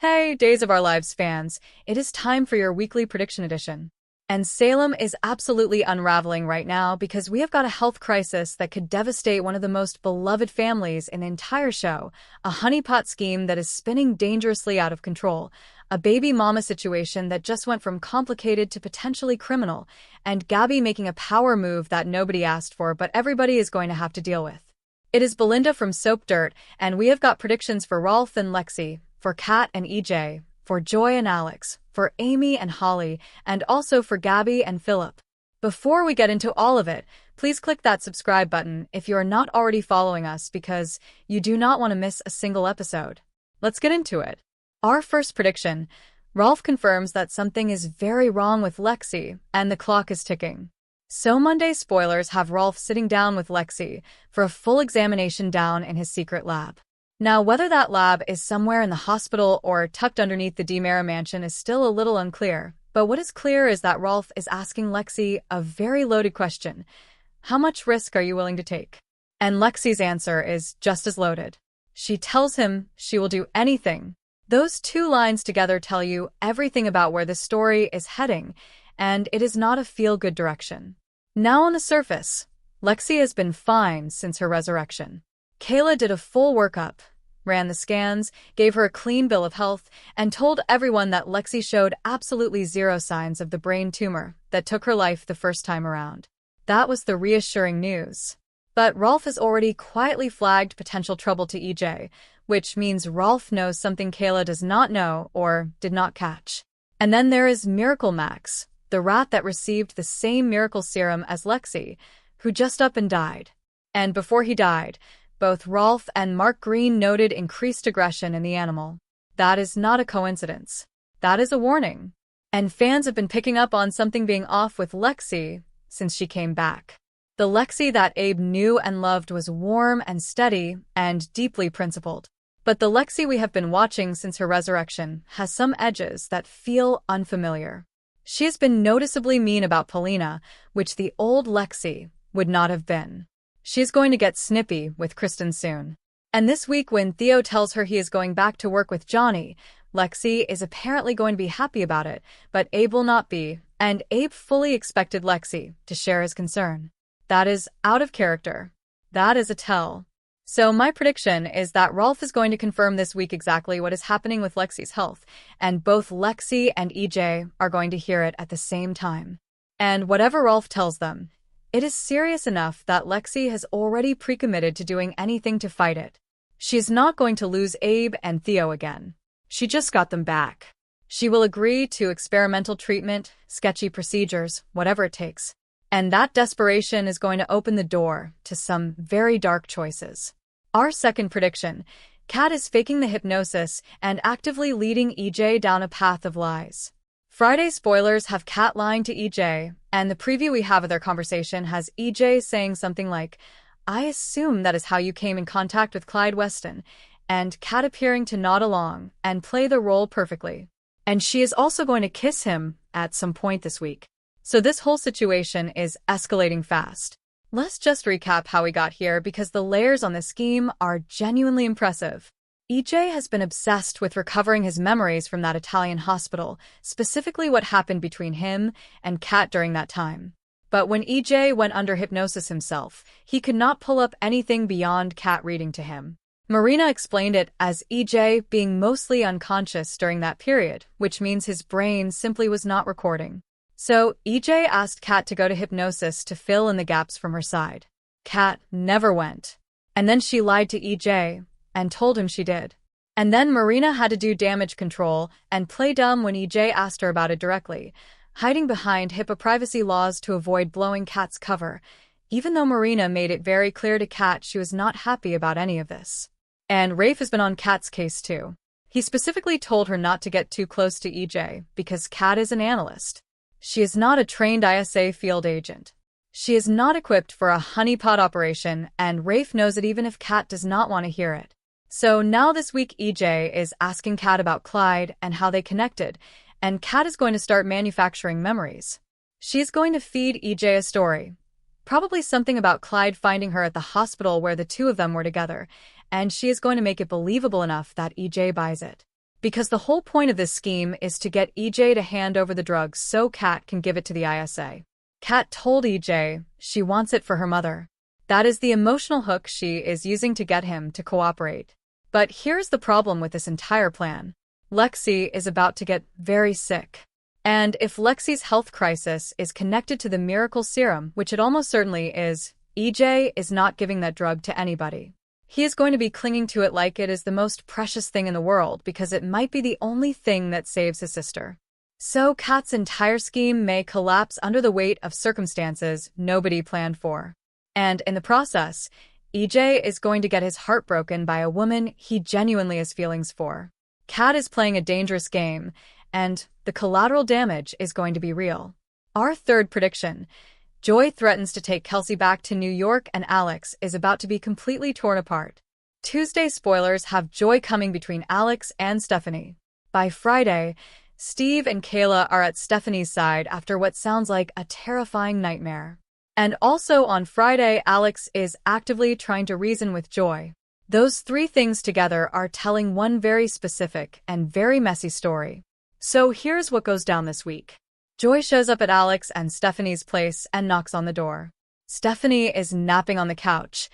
Hey, Days of Our Lives fans, it is time for your weekly prediction edition. And Salem is absolutely unraveling right now because we have got a health crisis that could devastate one of the most beloved families in the entire show, a honeypot scheme that is spinning dangerously out of control, a baby mama situation that just went from complicated to potentially criminal, and Gabby making a power move that nobody asked for but everybody is going to have to deal with. It is Belinda from Soap Dirt, and we have got predictions for Rolf and Lexi, for Kat and EJ, for Joy and Alex, for Amy and Holly, and also for Gabby and Philip. Before we get into all of it, please click that subscribe button if you are not already following us because you do not want to miss a single episode. Let's get into it. Our first prediction, Rolf confirms that something is very wrong with Lexi, and the clock is ticking. So Monday spoilers have Rolf sitting down with Lexi for a full examination down in his secret lab. Now, whether that lab is somewhere in the hospital or tucked underneath the DiMera mansion is still a little unclear, but what is clear is that Rolf is asking Lexi a very loaded question. How much risk are you willing to take? And Lexi's answer is just as loaded. She tells him she will do anything. Those two lines together tell you everything about where the story is heading, and it is not a feel-good direction. Now on the surface, Lexi has been fine since her resurrection. Kayla did a full workup, ran the scans, gave her a clean bill of health, and told everyone that Lexi showed absolutely zero signs of the brain tumor that took her life the first time around. That was the reassuring news. But Rolf has already quietly flagged potential trouble to EJ, which means Rolf knows something Kayla does not know or did not catch. And then there is Miracle Max, the rat that received the same miracle serum as Lexi, who just up and died. And before he died, both Rolf and Mark Greene noted increased aggression in the animal. That is not a coincidence. That is a warning. And fans have been picking up on something being off with Lexi since she came back. The Lexi that Abe knew and loved was warm and steady and deeply principled. But the Lexi we have been watching since her resurrection has some edges that feel unfamiliar. She has been noticeably mean about Polina, which the old Lexi would not have been. She is going to get snippy with Kristen soon. And this week when Theo tells her he is going back to work with Johnny, Lexi is apparently going to be happy about it, but Abe will not be, and Abe fully expected Lexi to share his concern. That is out of character. That is a tell. So my prediction is that Rolf is going to confirm this week exactly what is happening with Lexi's health, and both Lexi and EJ are going to hear it at the same time. And whatever Rolf tells them, it is serious enough that Lexi has already pre-committed to doing anything to fight it. She is not going to lose Abe and Theo again. She just got them back. She will agree to experimental treatment, sketchy procedures, whatever it takes. And that desperation is going to open the door to some very dark choices. Our second prediction, Kat is faking the hypnosis and actively leading EJ down a path of lies. Friday spoilers have Kat lying to EJ, and the preview we have of their conversation has EJ saying something like, "I assume that is how you came in contact with Clyde Weston," and Kat appearing to nod along and play the role perfectly. And she is also going to kiss him at some point this week. So this whole situation is escalating fast. Let's just recap how we got here because the layers on this scheme are genuinely impressive. EJ has been obsessed with recovering his memories from that Italian hospital, specifically what happened between him and Kat during that time. But when EJ went under hypnosis himself, he could not pull up anything beyond Kat reading to him. Marina explained it as EJ being mostly unconscious during that period, which means his brain simply was not recording. So EJ asked Kat to go to hypnosis to fill in the gaps from her side. Kat never went. And then she lied to EJ and told him she did. And then Marina had to do damage control and play dumb when EJ asked her about it directly, hiding behind HIPAA privacy laws to avoid blowing Kat's cover, even though Marina made it very clear to Kat she was not happy about any of this. And Rafe has been on Kat's case too. He specifically told her not to get too close to EJ because Kat is an analyst. She is not a trained ISA field agent. She is not equipped for a honeypot operation, and Rafe knows it even if Kat does not want to hear it. So now this week EJ is asking Kat about Clyde and how they connected, and Kat is going to start manufacturing memories. She is going to feed EJ a story, probably something about Clyde finding her at the hospital where the two of them were together, and she is going to make it believable enough that EJ buys it. Because the whole point of this scheme is to get EJ to hand over the drugs so Kat can give it to the ISA. Kat told EJ she wants it for her mother. That is the emotional hook she is using to get him to cooperate. But here's the problem with this entire plan. Lexi is about to get very sick. And if Lexi's health crisis is connected to the miracle serum, which it almost certainly is, EJ is not giving that drug to anybody. He is going to be clinging to it like it is the most precious thing in the world because it might be the only thing that saves his sister. So Kat's entire scheme may collapse under the weight of circumstances nobody planned for. And in the process, EJ is going to get his heart broken by a woman he genuinely has feelings for. Kat is playing a dangerous game, and the collateral damage is going to be real. Our third prediction: Joy threatens to take Kelsey back to New York and Alex is about to be completely torn apart. Tuesday spoilers have Joy coming between Alex and Stephanie. By Friday, Steve and Kayla are at Stephanie's side after what sounds like a terrifying nightmare. And also on Friday, Alex is actively trying to reason with Joy. Those three things together are telling one very specific and very messy story. So here's what goes down this week. Joy shows up at Alex and Stephanie's place and knocks on the door. Stephanie is napping on the couch.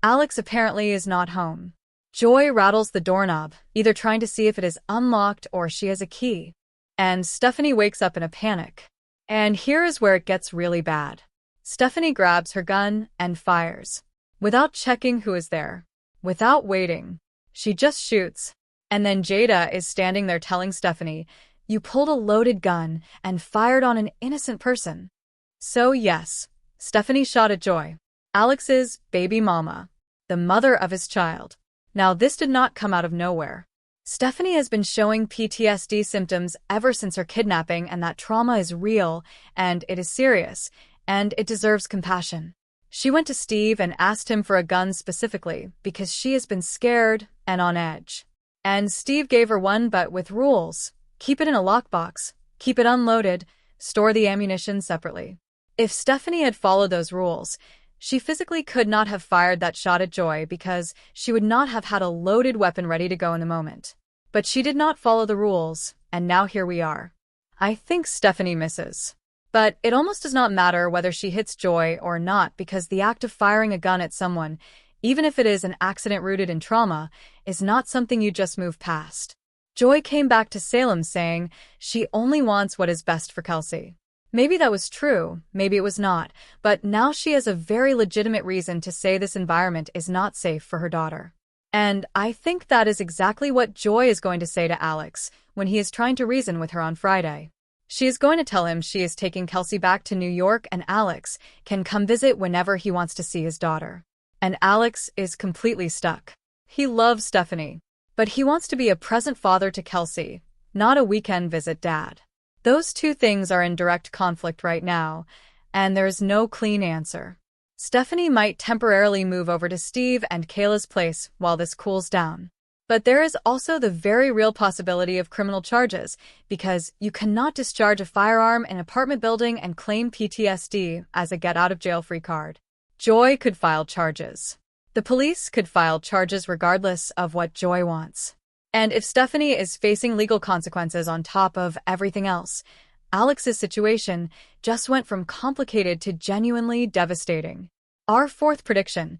Alex apparently is not home. Joy rattles the doorknob, either trying to see if it is unlocked or she has a key. And Stephanie wakes up in a panic. And here is where it gets really bad. Stephanie grabs her gun and fires. Without checking who is there. Without waiting. She just shoots. And then Jada is standing there telling Stephanie, "You pulled a loaded gun and fired on an innocent person." So yes, Stephanie shot at Joy, Alex's baby mama, the mother of his child. Now this did not come out of nowhere. Stephanie has been showing PTSD symptoms ever since her kidnapping, and that trauma is real, and it is serious, and it deserves compassion. She went to Steve and asked him for a gun specifically because she has been scared and on edge. And Steve gave her one, but with rules. Keep it in a lockbox, keep it unloaded, store the ammunition separately. If Stephanie had followed those rules, she physically could not have fired that shot at Joy because she would not have had a loaded weapon ready to go in the moment. But she did not follow the rules, and now here we are. I think Stephanie misses. But it almost does not matter whether she hits Joy or not because the act of firing a gun at someone, even if it is an accident rooted in trauma, is not something you just move past. Joy came back to Salem saying she only wants what is best for Kelsey. Maybe that was true, maybe it was not, but now she has a very legitimate reason to say this environment is not safe for her daughter. And I think that is exactly what Joy is going to say to Alex when he is trying to reason with her on Friday. She is going to tell him she is taking Kelsey back to New York and Alex can come visit whenever he wants to see his daughter. And Alex is completely stuck. He loves Stephanie, but he wants to be a present father to Kelsey, not a weekend visit dad. Those two things are in direct conflict right now, and there is no clean answer. Stephanie might temporarily move over to Steve and Kayla's place while this cools down. But there is also the very real possibility of criminal charges, because you cannot discharge a firearm in an apartment building and claim PTSD as a get-out-of-jail-free card. Joy could file charges. The police could file charges regardless of what Joy wants. And if Stephanie is facing legal consequences on top of everything else, Alex's situation just went from complicated to genuinely devastating. Our fourth prediction: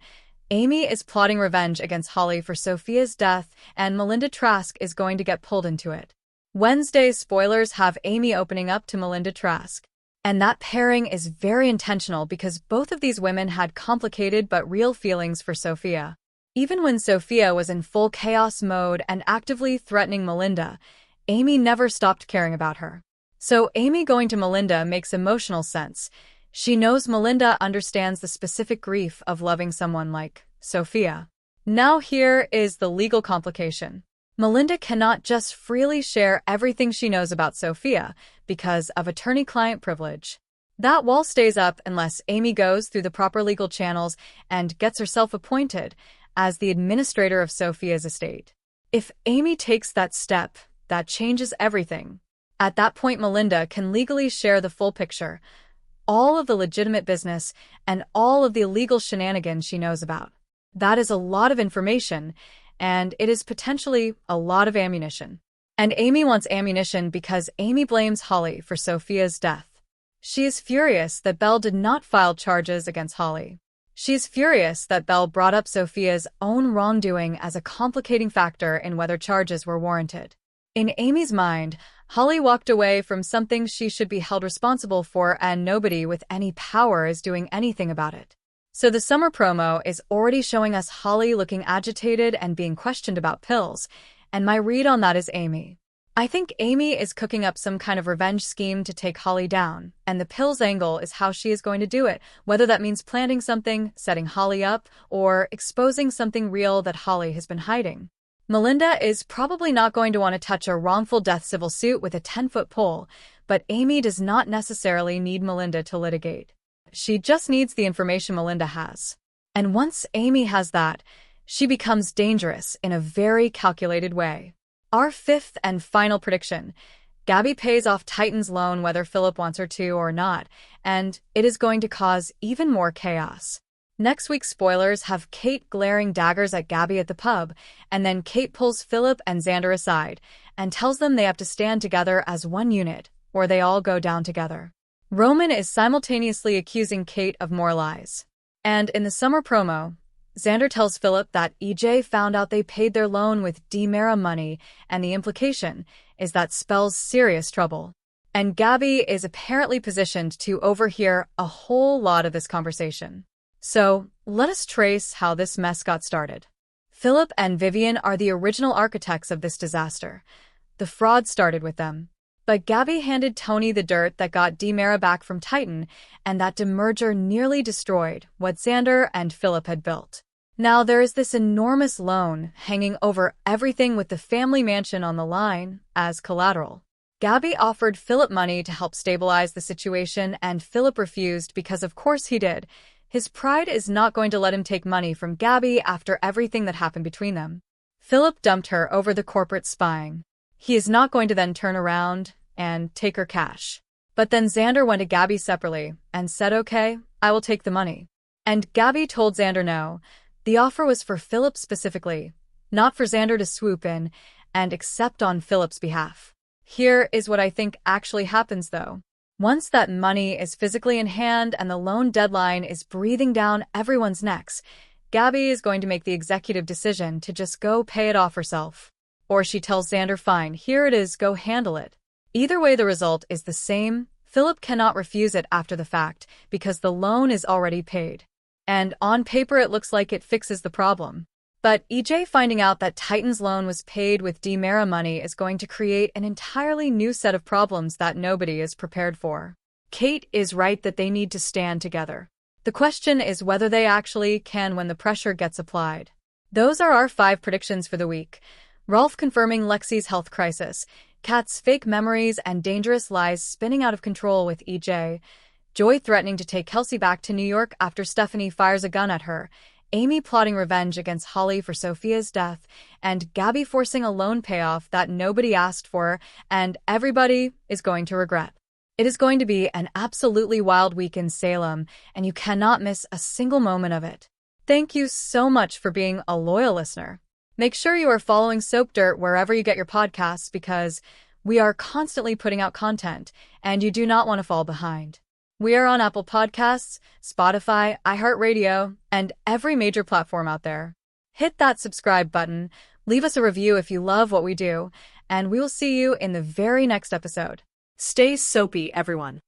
Amy is plotting revenge against Holly for Sophia's death, and Melinda Trask is going to get pulled into it. Wednesday's spoilers have Amy opening up to Melinda Trask. And that pairing is very intentional because both of these women had complicated but real feelings for Sophia. Even when Sophia was in full chaos mode and actively threatening Melinda, Amy never stopped caring about her. So Amy going to Melinda makes emotional sense. She knows Melinda understands the specific grief of loving someone like Sophia. Now here is the legal complication. Melinda cannot just freely share everything she knows about Sophia because of attorney-client privilege. That wall stays up unless Amy goes through the proper legal channels and gets herself appointed as the administrator of Sophia's estate. If Amy takes that step, that changes everything. At that point, Melinda can legally share the full picture, all of the legitimate business, and all of the illegal shenanigans she knows about. That is a lot of information, and it is potentially a lot of ammunition. And Amy wants ammunition because Amy blames Holly for Sophia's death. She is furious that Belle did not file charges against Holly. She is furious that Belle brought up Sophia's own wrongdoing as a complicating factor in whether charges were warranted. In Amy's mind, Holly walked away from something she should be held responsible for, and nobody with any power is doing anything about it. So the summer promo is already showing us Holly looking agitated and being questioned about pills, and my read on that is Amy. I think Amy is cooking up some kind of revenge scheme to take Holly down, and the pills angle is how she is going to do it, whether that means planting something, setting Holly up, or exposing something real that Holly has been hiding. Melinda is probably not going to want to touch a wrongful death civil suit with a 10-foot pole, but Amy does not necessarily need Melinda to litigate. She just needs the information Melinda has. And once Amy has that, she becomes dangerous in a very calculated way. Our fifth and final prediction. Gabby pays off Titan's loan whether Philip wants her to or not, and it is going to cause even more chaos. Next week's spoilers have Kate glaring daggers at Gabby at the pub, and then Kate pulls Philip and Xander aside and tells them they have to stand together as one unit, or they all go down together. Roman is simultaneously accusing Kate of more lies. And in the summer promo, Xander tells Philip that EJ found out they paid their loan with DiMera money, and the implication is that spells serious trouble. And Gabby is apparently positioned to overhear a whole lot of this conversation. So, let us trace how this mess got started. Philip and Vivian are the original architects of this disaster. The fraud started with them. But Gabby handed Tony the dirt that got DiMera back from Titan, and that demerger nearly destroyed what Xander and Philip had built. Now there is this enormous loan hanging over everything with the family mansion on the line as collateral. Gabby offered Philip money to help stabilize the situation, and Philip refused because of course he did. His pride is not going to let him take money from Gabby after everything that happened between them. Philip dumped her over the corporate spying. He is not going to then turn around and take her cash. But then Xander went to Gabby separately and said, "Okay, I will take the money." And Gabby told Xander no. The offer was for Philip specifically, not for Xander to swoop in and accept on Philip's behalf. Here is what I think actually happens though. Once that money is physically in hand and the loan deadline is breathing down everyone's necks, Gabby is going to make the executive decision to just go pay it off herself. Or she tells Xander, "Fine, here it is, go handle it." Either way, the result is the same. Philip cannot refuse it after the fact because the loan is already paid. And on paper it looks like it fixes the problem. But EJ finding out that Titan's loan was paid with DiMera money is going to create an entirely new set of problems that nobody is prepared for. Kate is right that they need to stand together. The question is whether they actually can when the pressure gets applied. Those are our 5 predictions for the week. Rolf confirming Lexi's health crisis, Kat's fake memories and dangerous lies spinning out of control with EJ, Joy threatening to take Kelsey back to New York after Stephanie fires a gun at her, Amy plotting revenge against Holly for Sophia's death, and Gabby forcing a loan payoff that nobody asked for and everybody is going to regret. It is going to be an absolutely wild week in Salem, and you cannot miss a single moment of it. Thank you so much for being a loyal listener. Make sure you are following Soap Dirt wherever you get your podcasts because we are constantly putting out content, and you do not want to fall behind. We are on Apple Podcasts, Spotify, iHeartRadio, and every major platform out there. Hit that subscribe button, leave us a review if you love what we do, and we will see you in the very next episode. Stay soapy, everyone.